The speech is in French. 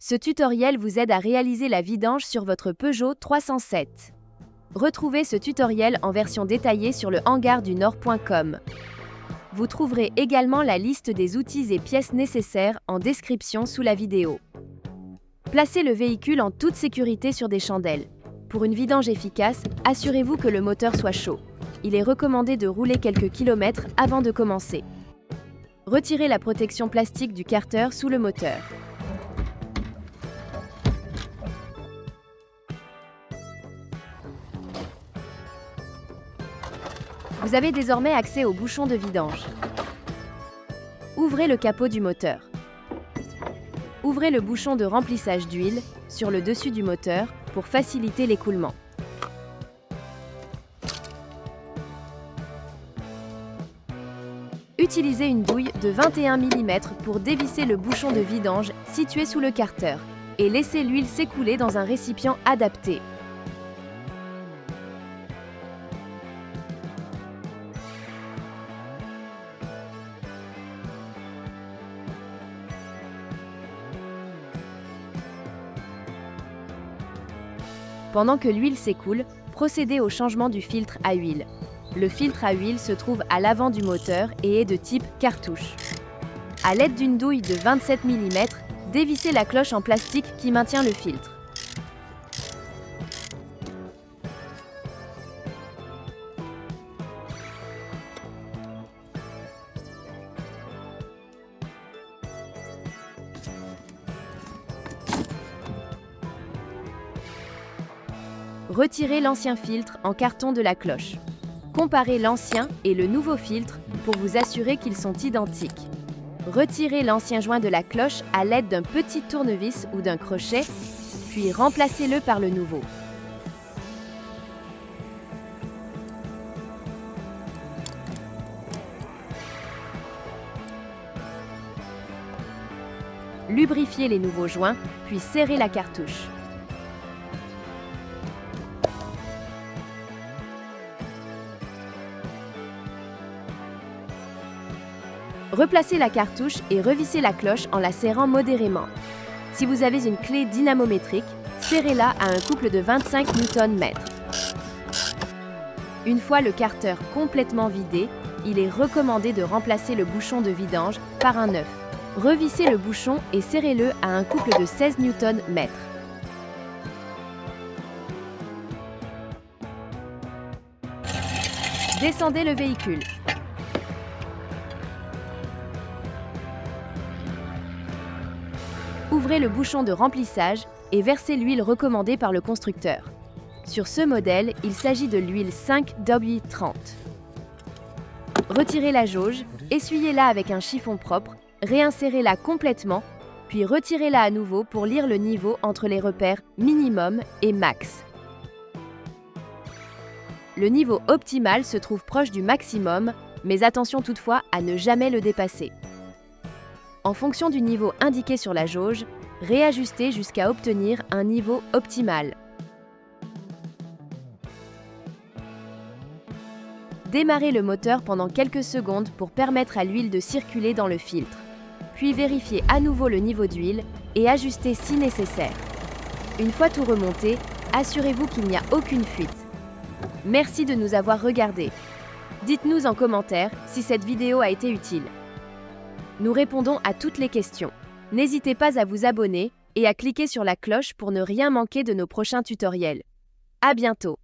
Ce tutoriel vous aide à réaliser la vidange sur votre Peugeot 307. Retrouvez ce tutoriel en version détaillée sur le hangardu-nord.com. Vous trouverez également la liste des outils et pièces nécessaires en description sous la vidéo. Placez le véhicule en toute sécurité sur des chandelles. Pour une vidange efficace, assurez-vous que le moteur soit chaud. Il est recommandé de rouler quelques kilomètres avant de commencer. Retirez la protection plastique du carter sous le moteur. Vous avez désormais accès au bouchon de vidange. Ouvrez le capot du moteur. Ouvrez le bouchon de remplissage d'huile sur le dessus du moteur pour faciliter l'écoulement. Utilisez une douille de 21 mm pour dévisser le bouchon de vidange situé sous le carter et laissez l'huile s'écouler dans un récipient adapté. Pendant que l'huile s'écoule, procédez au changement du filtre à huile. Le filtre à huile se trouve à l'avant du moteur et est de type cartouche. À l'aide d'une douille de 27 mm, dévissez la cloche en plastique qui maintient le filtre. Retirez l'ancien filtre en carton de la cloche. Comparez l'ancien et le nouveau filtre pour vous assurer qu'ils sont identiques. Retirez l'ancien joint de la cloche à l'aide d'un petit tournevis ou d'un crochet, puis remplacez-le par le nouveau. Lubrifiez les nouveaux joints, puis serrez la cartouche. Replacez la cartouche et revissez la cloche en la serrant modérément. Si vous avez une clé dynamométrique, serrez-la à un couple de 25 Nm. Une fois le carter complètement vidé, il est recommandé de remplacer le bouchon de vidange par un neuf. Revissez le bouchon et serrez-le à un couple de 16 Nm. Descendez le véhicule. Ouvrez le bouchon de remplissage et versez l'huile recommandée par le constructeur. Sur ce modèle, il s'agit de l'huile 5W30. Retirez la jauge, essuyez-la avec un chiffon propre, réinsérez-la complètement, puis retirez-la à nouveau pour lire le niveau entre les repères minimum et max. Le niveau optimal se trouve proche du maximum, mais attention toutefois à ne jamais le dépasser. En fonction du niveau indiqué sur la jauge, réajustez jusqu'à obtenir un niveau optimal. Démarrez le moteur pendant quelques secondes pour permettre à l'huile de circuler dans le filtre. Puis vérifiez à nouveau le niveau d'huile et ajustez si nécessaire. Une fois tout remonté, assurez-vous qu'il n'y a aucune fuite. Merci de nous avoir regardés. Dites-nous en commentaire si cette vidéo a été utile. Nous répondons à toutes les questions. N'hésitez pas à vous abonner et à cliquer sur la cloche pour ne rien manquer de nos prochains tutoriels. À bientôt!